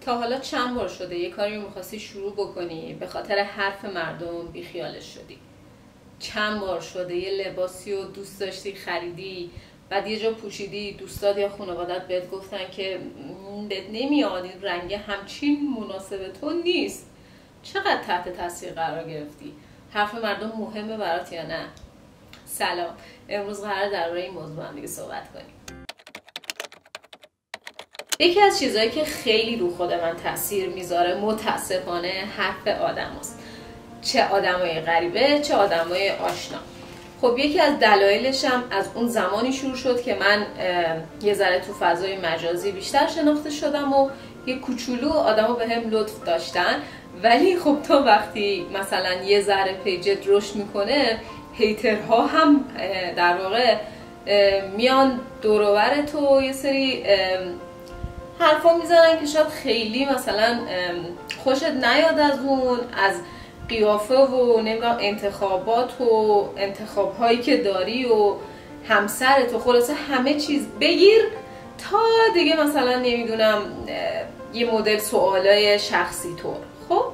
تا حالا چند بار شده یه کاری رو می‌خواستی شروع بکنی به خاطر حرف مردم بیخیالش شدی؟ چند بار شده یه لباسی رو دوست داشتی خریدی، بعد یه جا پوشیدی، دوستات یا خانوادت بهت گفتن که بهت نمیاد، این رنگ همچین مناسب تو نیست. چقدر تحت تاثیر قرار گرفتی؟ حرف مردم مهمه برات یا نه؟ سلام، امروز قراره درباره این موضوع هم دیگه صحبت کنیم. یکی از چیزهایی که خیلی رو خود من تاثیر میذاره متاسفانه حرف آدم هست. چه آدمای غریبه چه آدمای آشنا. خب یکی از دلایلش هم از اون زمانی شروع شد که من یه ذره تو فضای مجازی بیشتر شناخته شدم و یه کوچولو آدما بهم لطف داشتن، ولی خب تا وقتی مثلا یه ذره پیجت رشد میکنه، هیترها هم در واقع میان دور و بر تو یه سری حرفا میزنن که شاید خیلی مثلا خوشت نیاد از اون، از قیافه و نمیدونم انتخابات و انتخابهایی که داری و همسرت و خلاصه همه چیز بگیر تا دیگه مثلا نمیدونم یه مدل سوالای شخصی طور. خب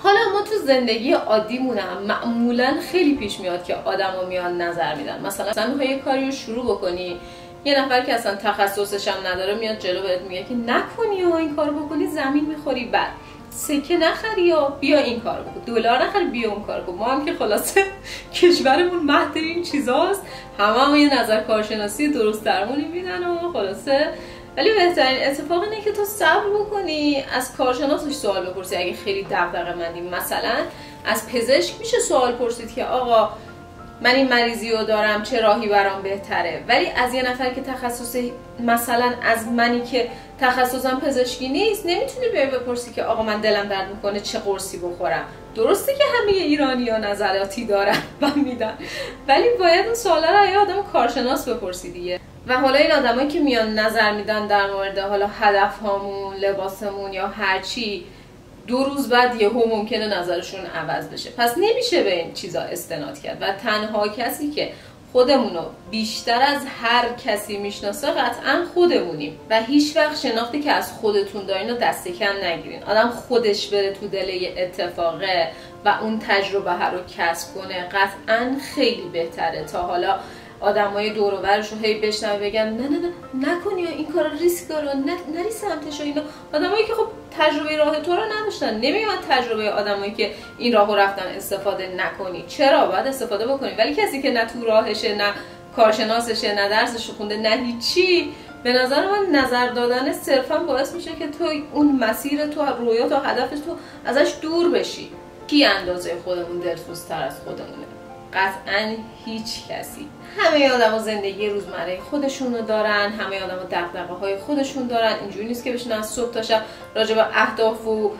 حالا ما تو زندگی عادیمونم معمولا خیلی پیش میاد که آدما میان نظر میدن. مثلا میخوای یه کاری رو شروع بکنی، یه نفر که اصلا تخصصش هم نداره میاد جلو بهت میگه که نکنی و این کارو بکنی زمین میخوری، بعد سکه نخری یا بیا این کارو بکن، دلار نخری بیا اون کارو بکن. ما هم که خلاصه کشورمون مهد این چیزاست، همه یه نظر کارشناسی درست درمونی میدن و خلاصه. ولی بهترین اتفاق اینه که تو صبر بکنی، از کارشناسش سوال بپرسی اگه خیلی دغدغه‌مندی. مثلا از پزشک میشه سوال پرسید که آقا من این مریضی رو دارم، چه راهی برام بهتره. ولی از یه نفر که تخصص مثلا از منی که تخصصم پزشکی نیست نمیتونی بیای بپرسی که آقا من دلم درد میکنه چه قرصی بخورم. درسته که همه ایرانی‌ها نظراتی دارن و میدن، ولی باید اون سوالا رو یه آدم کارشناس بپرسی دیگه. و حالا این آدمایی که میان نظر میدن در مورد حالا هدفهامون، لباسمون یا هر چی، 2 روز بعد یهو ممکنه نظرشون عوض بشه. پس نمیشه به این چیزا استناد کرد و تنها کسی که خودمونو بیشتر از هر کسی میشناسه قطعا خودمونیم و هیچ وقت شناختی که از خودتون دارین رو دست کم نگیرین. آدم خودش بره تو دل یه اتفاقه و اون تجربه رو کسب کنه قطعا خیلی بهتره تا حالا آدمای دور و برش رو هی بشنوه بگن نه نکنی این کارا ریسک داره، نری سمتش. اینا آدمایی که خب تجربه راه تو رو نداشتن. نمیاد تجربه آدمایی که این راهو رفتن استفاده نکنی. چرا باید استفاده بکنی؟ ولی کسی که نه تو راهشه، نه کارشناسشه، نه درسش خونده، نه هیچی، به نظر من نظر دادن صرفا باعث میشه که تو اون مسیر تو، رویا تا هدف تو ازش دور بشی. کی اندازه خودمون دلسوزتر از خودمونه؟ قطعا هیچ کسی. همه آدما زندگی روزمره خودشونو دارن، همه آدما دغدغه‌های خودشون دارن. اینجوری نیست که بشینن از صبح تا شب راجع به اهداف و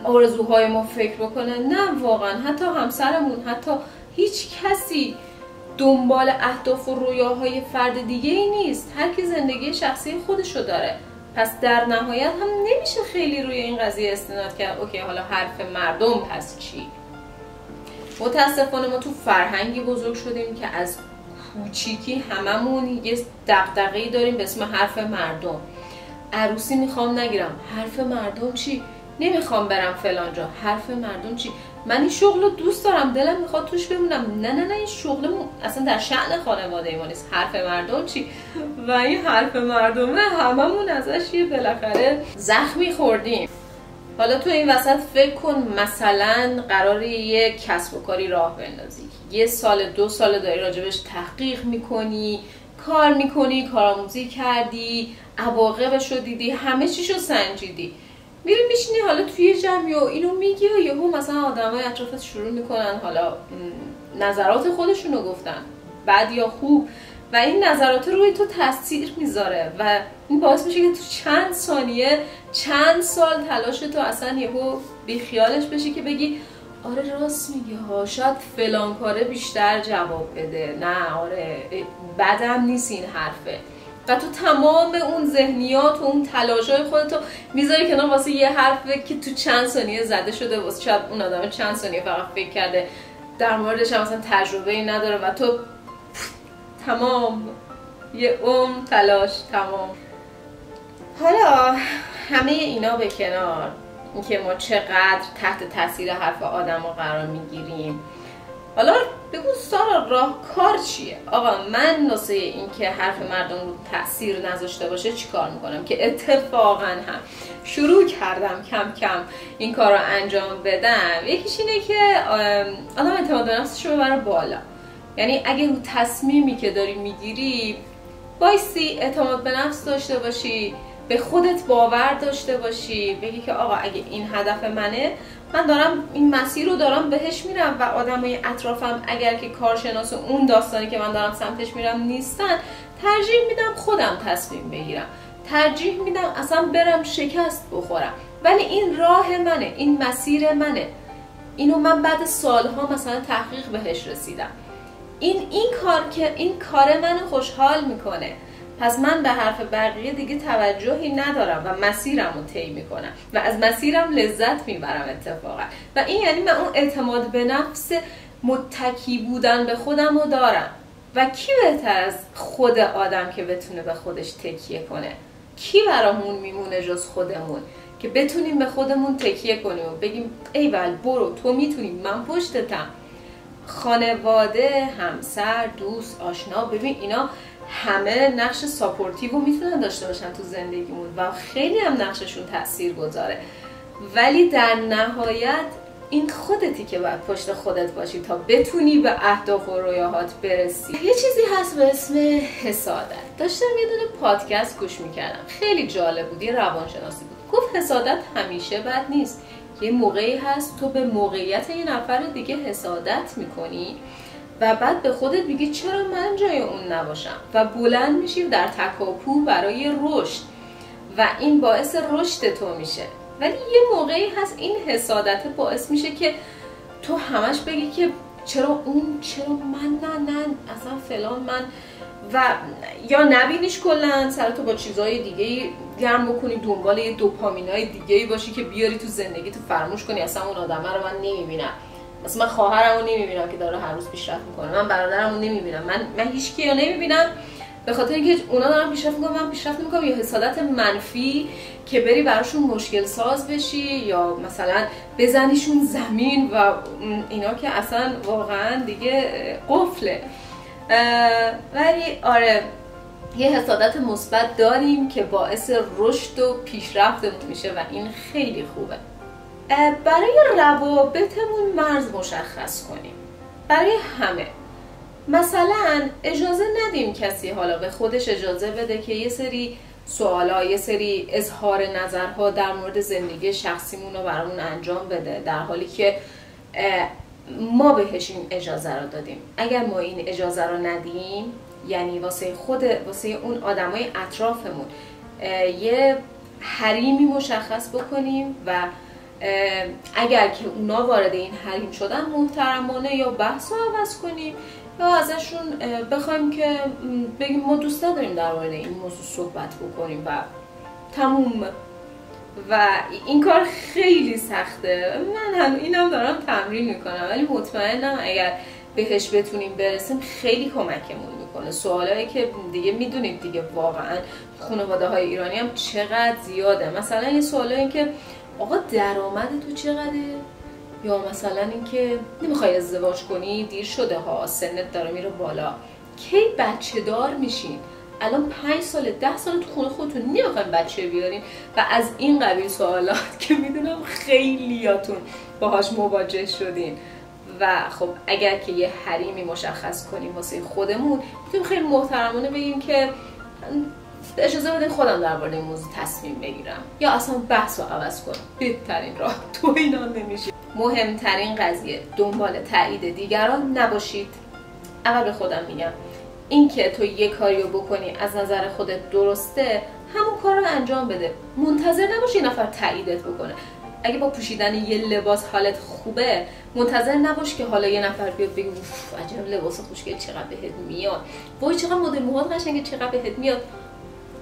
آرزوهای ما فکر بکنن. نه واقعا، حتی همسرمون، حتی هیچ کسی دنبال اهداف و رویاهای فرد دیگه ای نیست. هر کی زندگی شخصی خودشو داره. پس در نهایت هم نمیشه خیلی روی این قضیه استناد کرد اوکی حالا حرف مردم پس چی؟ متاسفانه ما تو فرهنگی بزرگ شدیم که از کوچیکی هممون یه دغدغه‌ای داریم به اسم حرف مردم. عروسی میخوام نگیرم، حرف مردم چی؟ نمیخوام برم فلان جا، حرف مردم چی؟ من این شغل رو دوست دارم، دلم میخواد توش بمونم، نه این شغل اصلا در شأن خانواده ما نیست، حرف مردم چی؟ و این حرف مردمه هممون ازش یه بالاخره زخمی خوردیم. حالا تو این وسط فکر کن مثلا قراره یه کسب و کاری راه بندازی، 1 سال 2 سال داری راجبش تحقیق میکنی، کار میکنی، کارآموزی کردی، عواقبش رو دیدی، همه چیشو سنجیدی، میری میشینی حالا توی جمعی و اینو میگی و یهو مثلا آدمای اطرافت شروع میکنن حالا نظرات خودشونو گفتن، بد یا خوب، و این نظرات روی تو تاثیر میذاره و این باعث میشه که تو چند ثانیه چند سال تلاش تو اصلا یهو بیخیالش بشی که بگی آره راست میگه ها، شاید فلان کاره بیشتر جواب بده، نه آره بدم نیست این حرفه، و تو تمام اون ذهنیات و اون تلاشای خودتو میذاری کنار واسه یه حرفه که تو چند ثانیه زده شده، واسه شاید اون آدم چند ثانیه فقط فکر کرده، در موردش هم مثلا تجربه‌ای نداره و تو تمام یه تلاش تمام. حالا همه اینا به کنار، اینکه ما چقدر تحت تاثیر حرف آدم‌ها قرار میگیریم. حالا بگو سارا راهکار چیه؟ آقا من واسه اینکه حرف مردم رو تاثیر نذاشته باشه چیکار میکنم؟ که اتفاقا هم شروع کردم کم کم این کار رو انجام بدم. یکیش اینه که آدم اعتماد به نفسش رو ببره بالا. یعنی اگه رو تصمیمی که داری میگیری بایستی اعتماد به نفس داشته باشی، به خودت باور داشته باشی، بگی که آقا اگه این هدف منه، من دارم این مسیر رو دارم بهش میرم و آدمای اطرافم اگر که کارشناس اون داستانی که من دارم سمتش میرم نیستن، ترجیح میدم خودم تصمیم بگیرم، ترجیح میدم اصلا برم شکست بخورم، ولی این راه منه، این مسیر منه، اینو من بعد سالها مثلا تحقیق بهش رسیدم، این کار منو خوشحال میکنه، پس من به حرف بقیه دیگه توجهی ندارم و مسیرم رو طی میکنم و از مسیرم لذت میبرم اتفاقا. و این یعنی من اون اعتماد به نفس متکی بودن به خودم رو دارم. و کی بهتر از خود آدم که بتونه به خودش تکیه کنه؟ کی برامون میمونه جز خودمون که بتونیم به خودمون تکیه کنیم و بگیم ایول برو تو میتونی، من پشتتم. خانواده، همسر، دوست، آشنا، ببین اینا همه نقش ساپورتیو رو میتونن داشته باشن تو زندگیمون و خیلی هم نقششون تأثیر گذاره، ولی در نهایت این خودتی که باید پشت خودت باشی تا بتونی به اهداف و رویاهات برسی. یه چیزی هست به اسم حسادت. داشتم یه دونه پادکست گوش میکردم، خیلی جالب بود، یه روانشناسی بود، گفت حسادت همیشه بد نیست. یه موقعی هست تو به موقعیت یه نفر دیگه حسادت میکنی و بعد به خودت میگی چرا من جای اون نباشم و بلند میشی در تکاپو برای رشد و این باعث رشد تو میشه. ولی یه موقعی هست این حسادت باعث میشه که تو همش بگی که چرا اون، چرا من، نه اصلا فلان من، و یا نبینیش کلا سرتو با چیزهای دیگه گرم بکنی، دنبال یه دوپامینای دیگه باشی که بیاری تو زندگی تو فراموش کنی اصلا اون آدمه رو من نمیبینم. مثلا من خواهرمو نمیبینم که داره هر روز پیشرفت میکنه، من برادرمو نمیبینم، من هیچ کیو نمیبینم به خاطر اینکه اونا دارن پیشرفت میکنن من پیشرفت نمیکنم. یا حسادت منفی که بری براشون مشکل ساز بشی یا مثلا بزنیشون زمین و اینا که اصلا واقعا دیگه قفله. ولی آره یه حسادت مثبت داریم که باعث رشد و پیشرفتمون میشه و این خیلی خوبه. برای روابطمون مرز مشخص کنیم، برای همه. مثلا اجازه ندیم کسی حالا به خودش اجازه بده که یه سری سوالا، یه سری اظهار نظرها در مورد زندگی شخصیمون رو برامون انجام بده، در حالی که ما بهش این اجازه رو دادیم. اگر ما این اجازه رو ندیم، یعنی واسه اون آدمای اطرافمون یه حریمی مشخص بکنیم و اگر که اونا وارد این حریم شدن محترمانه یا بحث رو عوض کنیم یا ازشون بخوایم که بگیم ما دوست نداریم در مورد این موضوع صحبت بکنیم و تموم. و این کار خیلی سخته، من اینم دارم تمرین میکنم، ولی مطمئنم اگر بهش بتونیم برسیم خیلی کمکمون میکنه. سوالایی که دیگه میدونید دیگه واقعا خانواده های ایرانی هم چقدر زیاده. مثلا یه سواله این که آقا درآمد تو چقدره؟ یا مثلا اینکه نمیخوای ازدواج کنی، دیر شده ها، سنت داره میره بالا، کی بچه دار میشین؟ الان 5 سال 10 سال تو خونه خودتون نمیخواین بچه بیارین و از این قبیل سوالات که میدونم خیلیاتون باهاش مواجه شدین. و خب اگر که یه حریمی مشخص کنیم واسه خودمون، میتونیم خیلی محترمانه بگیم که اجازه بدین خودم درباره این موضوع تصمیم بگیرم یا اصلا بحث رو عوض کنم. بهترین راه تو اینا نمیشه. مهمترین قضیه دنبال تایید دیگران نباشید. اول به خودم میگم این که تو یه کاری رو بکنی از نظر خودت درسته، همون کار رو انجام بده. منتظر نباشی یه نفر تاییدت بکنه. اگه با پوشیدن یه لباس حالت خوبه، منتظر نباش که حالا یه نفر بیاد بگه اوف عجب لباس خوشگل چقدر بهت میاد، وای چقدر مدل موهات قشنگه چقدر بهت میاد.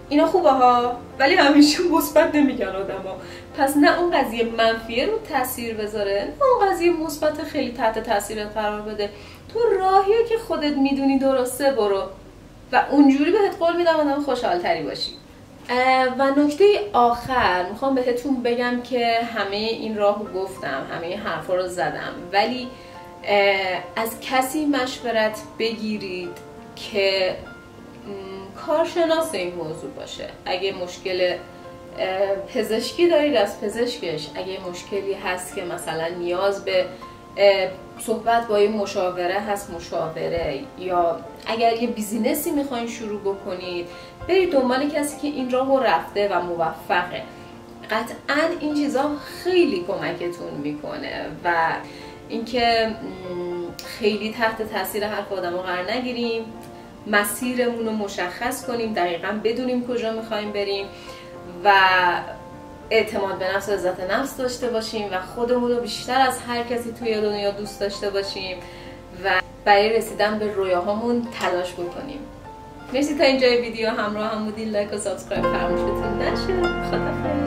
اینا خوبه ها، ولی همیشه مثبت نمیگن آدما. پس نه اون قضیه منفیه رو تاثیر بذاره، نه اون قضیه مثبت خیلی تحت تاثیر قرار بده. تو راهیه که خودت میدونی درسته برو و اونجوری بهت قول میدم آدم خوشحال‌تری باشی. و نکته آخر میخوام بهتون بگم که همه این راهو گفتم، همه این حرفا رو زدم، ولی از کسی مشورت بگیرید که کارشناس این موضوع باشه. اگه مشکل پزشکی دارید از پزشکش، اگه مشکلی هست که مثلا نیاز به صحبت با یه مشاوره هست مشاوره، یا اگر یه بیزینسی میخواین شروع بکنید برید دنبال کسی که این راهو رفته و موفقه. قطعا این چیزا خیلی کمکتون میکنه و اینکه خیلی تحت تاثیر حرف آدمو قرار نگیریم، مسیرمون رو مشخص کنیم، دقیقاً بدونیم کجا میخوایم بریم و اعتماد به نفس و عزت نفس داشته باشیم و خودمون رو بیشتر از هر کسی توی دنیا دوست داشته باشیم و برای رسیدن به رویاهامون تلاش بکنیم. مرسی تا اینجای ویدیو همراه هم بودین. لایک و سابسکرایب فراموش نشه. خدافظ.